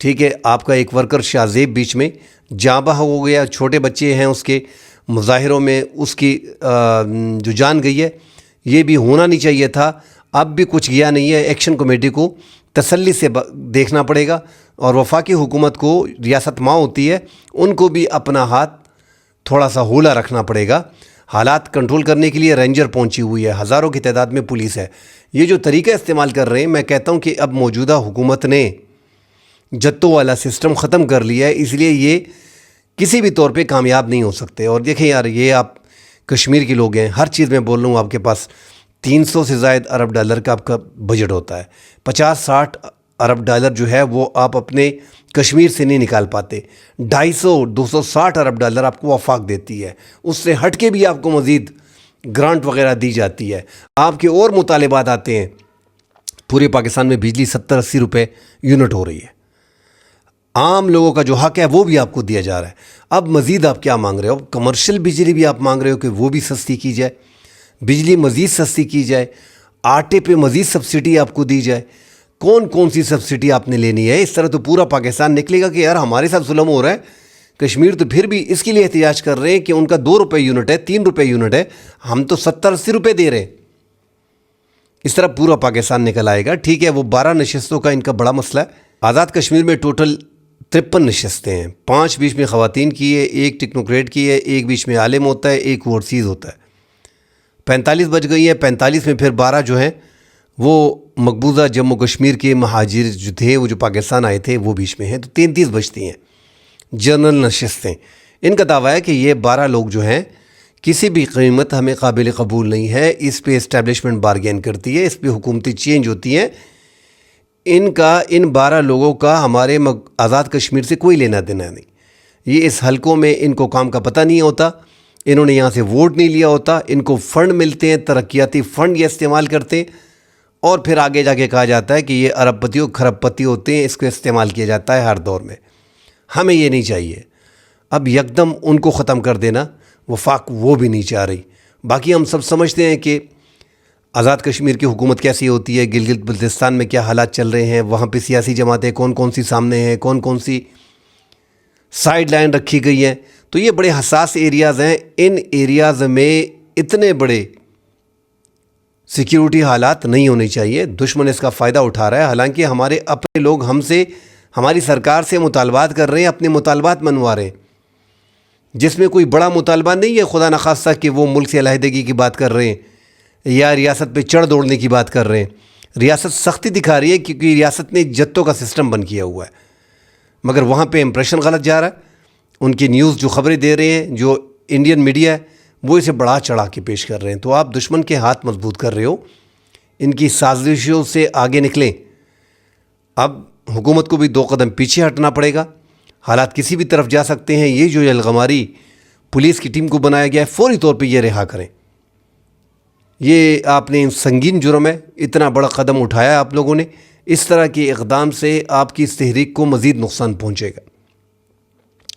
ٹھیک ہے، آپ کا ایک ورکر شاہ زیب بیچ میں جاں بحق ہو گیا، چھوٹے بچے ہیں اس کے، مظاہروں میں اس کی جو جان گئی ہے، یہ بھی ہونا نہیں چاہیے تھا۔ اب بھی کچھ گیا نہیں ہے، ایکشن کمیٹی کو تسلی سے دیکھنا پڑے گا، اور وفاقی حکومت کو، ریاست ماں ہوتی ہے، ان کو بھی اپنا ہاتھ تھوڑا سا ہولا رکھنا پڑے گا۔ حالات کنٹرول کرنے کے لیے رینجر پہنچی ہوئی ہے، ہزاروں کی تعداد میں پولیس ہے۔ یہ جو طریقہ استعمال کر رہے ہیں، میں کہتا ہوں کہ اب موجودہ حکومت نے جتوں والا سسٹم ختم کر لیا ہے، اس لیے یہ کسی بھی طور پہ کامیاب نہیں ہو سکتے۔ اور دیکھیں یار، یہ آپ کشمیر کے لوگ ہیں، ہر چیز میں بول رہا ہوں، آپ کے پاس 300 سے زائد ارب ڈالر کا آپ کا بجٹ ہوتا ہے، 50-60 ارب ڈالر جو ہے وہ آپ اپنے کشمیر سے نہیں نکال پاتے۔ 250-260 ارب ڈالر آپ کو وفاق دیتی ہے، اس سے ہٹ کے بھی آپ کو مزید گرانٹ وغیرہ دی جاتی ہے۔ آپ کے اور مطالبات آتے ہیں، پورے پاکستان میں بجلی 70-80 روپے یونٹ ہو رہی ہے، عام لوگوں کا جو حق ہے وہ بھی آپ کو دیا جا رہا ہے۔ اب مزید آپ کیا مانگ رہے ہو؟ کمرشل بجلی بھی آپ مانگ رہے ہو کہ وہ بھی سستی کی جائے، بجلی مزید سستی کی جائے، آٹے پہ مزید سبسڈی آپ کو دی جائے۔ کون سی سبسڈی آپ نے لینی ہے؟ اس طرح تو پورا پاکستان نکلے گا کہ یار ہمارے ساتھ ظلم ہو رہا ہے۔ کشمیر تو پھر بھی اس کے لیے احتجاج کر رہے ہیں کہ ان کا 2 روپے یونٹ ہے، 3 روپے یونٹ ہے، ہم تو 70-80 روپے دے رہے ہیں۔ اس طرح پورا پاکستان نکل آئے گا۔ ٹھیک ہے، وہ 12 نشستوں کا ان کا بڑا مسئلہ ہے۔ آزاد کشمیر میں ٹوٹل 53 نشستیں ہیں، 5 بیچ میں خواتین کی ہے، 1 ٹیکنوکریٹ کی ہے، 1 بیچ میں عالم ہوتا ہے، 1 اوورسیز ہوتا ہے۔ 45 بج گئی ہیں، 45 میں پھر 12 جو ہیں وہ مقبوضہ جموں کشمیر کے مہاجر جو تھے، وہ جو پاکستان آئے تھے، وہ بیچ میں ہیں، تو 33 بجتی ہیں جنرل نشستیں۔ ان کا دعویٰ ہے کہ یہ 12 لوگ جو ہیں کسی بھی قیمت ہمیں قابل قبول نہیں ہے، اس پہ اسٹیبلشمنٹ بارگین کرتی ہے، اس پہ حکومتی چینج ہوتی ہیں۔ ان 12 لوگوں کا ہمارے آزاد کشمیر سے کوئی لینا دینا نہیں۔ یہ اس حلقوں میں ان کو کام کا پتہ نہیں ہوتا، انہوں نے یہاں سے ووٹ نہیں لیا ہوتا، ان کو فنڈ ملتے ہیں، ترقیاتی فنڈ یہ استعمال کرتے ہیں، اور پھر آگے جا کے کہا جاتا ہے کہ یہ ارب پتی و کھرب پتی ہوتے ہیں، اس کو استعمال کیا جاتا ہے ہر دور میں۔ ہمیں یہ نہیں چاہیے۔ اب یکدم ان کو ختم کر دینا وفاق وہ بھی نہیں چاہ رہی۔ باقی ہم سب سمجھتے ہیں کہ آزاد کشمیر کی حکومت کیسی ہوتی ہے، گلگت بلتستان میں کیا حالات چل رہے ہیں، وہاں پہ سیاسی جماعتیں کون سی سامنے ہیں، کون سی سائیڈ لائن رکھی گئی ہیں۔ تو یہ بڑے حساس ایریاز ہیں، ان ایریاز میں اتنے بڑے سیکیورٹی حالات نہیں ہونے چاہیے۔ دشمن اس کا فائدہ اٹھا رہا ہے، حالانکہ ہمارے اپنے لوگ ہماری سرکار سے مطالبات کر رہے ہیں، اپنے مطالبات منوا رہے ہیں، جس میں کوئی بڑا مطالبہ نہیں ہے خدا نخواستہ کہ وہ ملک سے علیحدگی کی بات کر رہے ہیں یا ریاست پہ چڑھ دوڑنے کی بات کر رہے ہیں۔ ریاست سختی دکھا رہی ہے کیونکہ ریاست نے جتوں کا سسٹم بند کیا ہوا ہے، مگر وہاں پہ امپریشن غلط جا رہا ہے۔ ان کی نیوز جو خبریں دے رہے ہیں، جو انڈین میڈیا ہے، وہ اسے بڑھا چڑھا کے پیش کر رہے ہیں۔ تو آپ دشمن کے ہاتھ مضبوط کر رہے ہو، ان کی سازشوں سے آگے نکلیں۔ اب حکومت کو بھی 2 قدم پیچھے ہٹنا پڑے گا، حالات کسی بھی طرف جا سکتے ہیں۔ یہ جو یلغماری پولیس کی ٹیم کو بنایا گیا ہے، فوری طور پہ یہ رہا کریں۔ یہ آپ نے سنگین جرم ہے، اتنا بڑا قدم اٹھایا آپ لوگوں نے، اس طرح کے اقدام سے آپ کی اس تحریک کو مزید نقصان پہنچے گا۔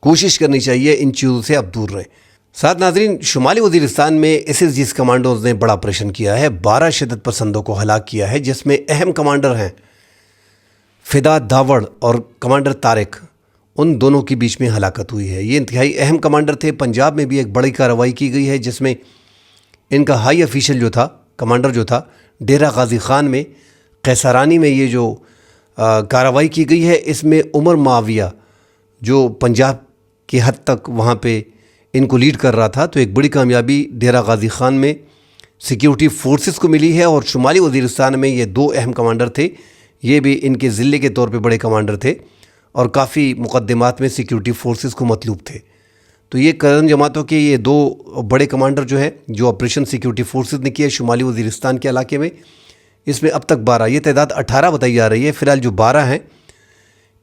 کوشش کرنی چاہیے ان چیزوں سے آپ دور رہیں۔ ساتھ ناظرین، شمالی وزیرستان میں SSG's کمانڈوز نے بڑا آپریشن کیا ہے، 12 شدت پسندوں کو ہلاک کیا ہے، جس میں اہم کمانڈر ہیں فدا داوڑ اور کمانڈر طارق، ان دونوں کے بیچ میں ہلاکت ہوئی ہے۔ یہ انتہائی اہم کمانڈر تھے۔ پنجاب میں بھی ایک بڑی کارروائی کی گئی ہے، جس میں ان کا ہائی افیشل جو تھا، کمانڈر جو تھا، ڈیرہ غازی خان میں قیسارانی میں یہ جو کارروائی کی گئی ہے، اس میں عمر معاویہ جو پنجاب کی حد تک وہاں پہ ان کو لیڈ کر رہا تھا، تو ایک بڑی کامیابی ڈیرہ غازی خان میں سیکیورٹی فورسز کو ملی ہے۔ اور شمالی وزیرستان میں یہ 2 اہم کمانڈر تھے، یہ بھی ان کے ضلع کے طور پہ بڑے کمانڈر تھے، اور کافی مقدمات میں سیکیورٹی فورسز کو مطلوب تھے۔ تو یہ کرن جماعتوں کے یہ 2 بڑے کمانڈر جو ہیں، جو آپریشن سیکیورٹی فورسز نے کیا شمالی وزیرستان کے علاقے میں، اس میں اب تک 12، یہ تعداد 18 بتائی جا رہی ہے، فی الحال جو 12 ہیں،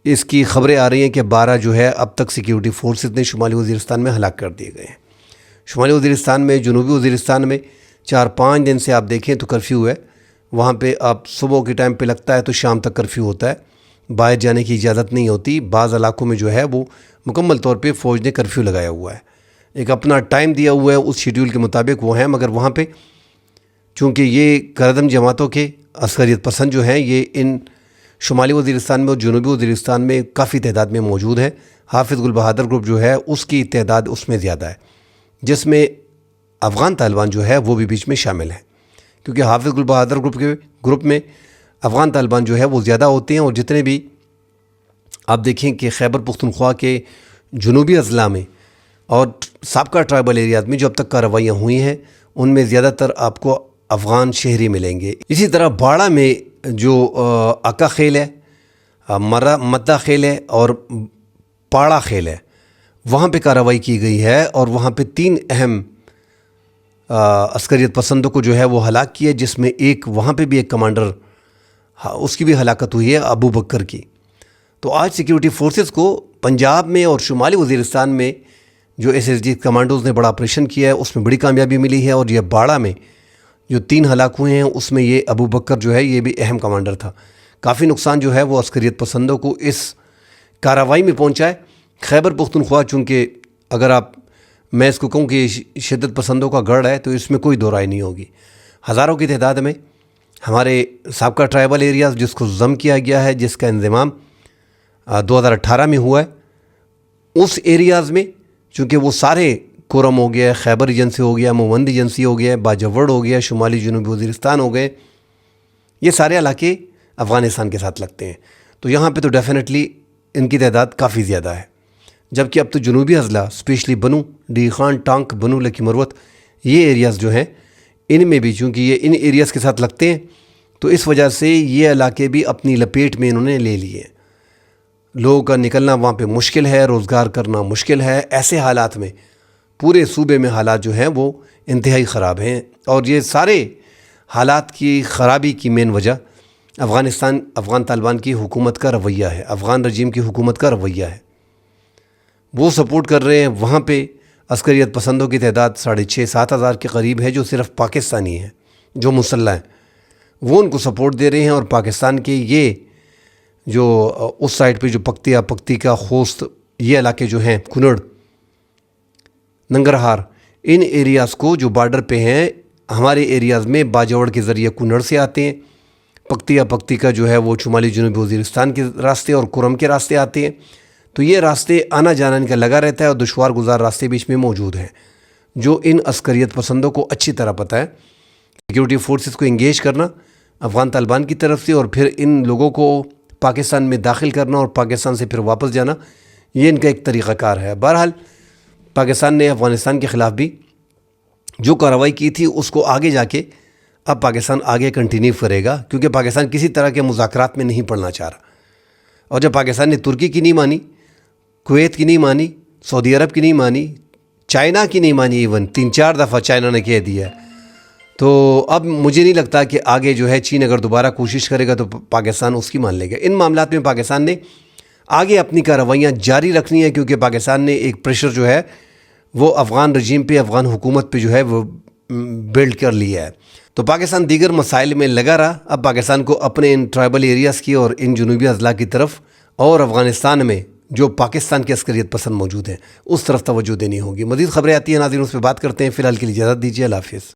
اس کی خبریں آ رہی ہیں کہ 12 جو ہے اب تک سیکیورٹی فورسز نے شمالی وزیرستان میں ہلاک کر دیے گئے ہیں۔ شمالی وزیرستان میں، جنوبی وزیرستان میں 4-5 دن سے آپ دیکھیں تو کرفیو ہے، وہاں پہ آپ صبح کے ٹائم پہ لگتا ہے تو شام تک کرفیو ہوتا ہے، باہر جانے کی اجازت نہیں ہوتی۔ بعض علاقوں میں جو ہے وہ مکمل طور پہ فوج نے کرفیو لگایا ہوا ہے، ایک اپنا ٹائم دیا ہوا ہے، اس شیڈیول کے مطابق وہ ہیں، مگر وہاں پہ چونکہ یہ کردم جماعتوں کے عسکریت پسند جو ہیں، یہ ان شمالی وزیرستان میں اور جنوبی وزیرستان میں کافی تعداد میں موجود ہے۔ حافظ گل بہادر گروپ جو ہے اس کی تعداد اس میں زیادہ ہے، جس میں افغان طالبان جو ہے وہ بھی بیچ میں شامل ہیں، کیونکہ حافظ گل بہادر گروپ میں افغان طالبان جو ہے وہ زیادہ ہوتے ہیں، اور جتنے بھی آپ دیکھیں کہ خیبر پختونخوا کے جنوبی اضلاع میں اور سابقہ ٹرائبل ایریاز میں جو اب تک کارروائیاں ہوئی ہیں ان میں زیادہ تر آپ کو افغان شہری ملیں گے۔ اسی طرح باڑہ میں جو اکا خیل ہے، مدہ خیل ہے اور پاڑا خیل ہے، وہاں پہ کارروائی کی گئی ہے، اور وہاں پہ 3 اہم عسکریت پسندوں کو جو ہے وہ ہلاک کیا، جس میں ایک وہاں پہ بھی ایک کمانڈر اس کی بھی ہلاکت ہوئی ہے، ابو بکر کی۔ تو آج سیکیورٹی فورسز کو پنجاب میں اور شمالی وزیرستان میں جو SSG کمانڈوز نے بڑا آپریشن کیا ہے اس میں بڑی کامیابی ملی ہے، اور یہ باڑہ میں جو 3 ہلاک ہوئے ہیں اس میں یہ ابو بکر جو ہے یہ بھی اہم کمانڈر تھا۔ کافی نقصان جو ہے وہ عسکریت پسندوں کو اس کارروائی میں پہنچا ہے۔ خیبر پختونخوا چونکہ اگر میں اس کو کہوں کہ شدت پسندوں کا گڑھ ہے تو اس میں کوئی دو رائے نہیں ہوگی۔ ہزاروں کی تعداد میں ہمارے سابقہ ٹرائبل ایریاز جس کو ضم کیا گیا ہے، جس کا انضمام 2018 میں ہوا ہے، اس ایریاز میں چونکہ وہ سارے کورم ہو گیا، خیبر ایجنسی ہو گیا، مومند ایجنسی ہو گیا، باجوڑ ہو گیا، شمالی جنوبی وزیرستان ہو گئے، یہ سارے علاقے افغانستان کے ساتھ لگتے ہیں، تو یہاں پہ تو ڈیفینیٹلی ان کی تعداد کافی زیادہ ہے۔ جبکہ اب تو جنوبی اضلاع اسپیشلی بنو، ڈی خان، ٹانک، بنو، لکی مروت، یہ ایریاز جو ہیں ان میں بھی چونکہ یہ ان ایریاز کے ساتھ لگتے ہیں تو اس وجہ سے یہ علاقے بھی اپنی لپیٹ میں انہوں نے لے لیے ہیں۔ لوگوں کا نکلنا وہاں پہ مشکل ہے، روزگار کرنا مشکل ہے۔ ایسے حالات میں پورے صوبے میں حالات جو ہیں وہ انتہائی خراب ہیں، اور یہ سارے حالات کی خرابی کی مین وجہ افغان طالبان کی حکومت کا رویہ ہے، افغان رجیم کی حکومت کا رویہ ہے۔ وہ سپورٹ کر رہے ہیں، وہاں پہ عسکریت پسندوں کی تعداد 6,500-7 ہزار کے قریب ہے جو صرف پاکستانی ہیں، جو مسلح ہیں، وہ ان کو سپورٹ دے رہے ہیں، اور پاکستان کے یہ جو اس سائڈ پہ جو پکتیکا، خوست، یہ علاقے جو ہیں، کنڑ، ننگرہار، ان ایریاز کو جو بارڈر پہ ہیں ہمارے ایریاز میں باجوڑ کے ذریعے کنڑ سے آتے ہیں، پکتیکا جو ہے وہ شمالی جنوبی وزیرستان کے راستے اور کورم کے راستے آتے ہیں، تو یہ راستے آنا جانا ان کا لگا رہتا ہے، اور دشوار گزار راستے بیچ میں موجود ہیں جو ان عسکریت پسندوں کو اچھی طرح پتہ ہے۔ سیکیورٹی فورسز کو انگیج کرنا افغان طالبان کی طرف سے، اور پھر ان لوگوں کو پاکستان میں داخل کرنا اور پاکستان سے پھر واپس جانا، یہ ان کا ایک طریقہ کار ہے۔ بہرحال پاکستان نے افغانستان کے خلاف بھی جو کارروائی کی تھی اس کو آگے جا کے اب پاکستان آگے کنٹینیو کرے گا، کیونکہ پاکستان کسی طرح کے مذاکرات میں نہیں پڑنا چاہ رہا، اور جب پاکستان نے ترکی کی نہیں مانی، کویت کی نہیں مانی، سعودی عرب کی نہیں مانی، چائنا کی نہیں مانی، ایون 3-4 دفعہ چائنا نے کہہ دیا ہے، تو اب مجھے نہیں لگتا کہ آگے جو ہے چین اگر دوبارہ کوشش کرے گا تو پاکستان اس کی مان لے گا۔ ان معاملات میں پاکستان نے آگے اپنی کارروائیاں جاری رکھنی ہے، کیونکہ پاکستان نے ایک پریشر جو ہے وہ افغان رجیم پہ، افغان حکومت پہ جو ہے وہ بلڈ کر لیا ہے، تو پاکستان دیگر مسائل میں لگا رہا۔ اب پاکستان کو اپنے ان ٹرائبل ایریاز کی اور ان جنوبی اضلاع کی طرف، اور افغانستان میں جو پاکستان کے عسکریت پسند موجود ہیں اس طرف توجہ دینی ہوگی۔ مزید خبریں آتی ہیں ناظرین، اس پہ بات کرتے ہیں۔ فی الحال کے لیے اجازت دیجیے، اللہ حافظ۔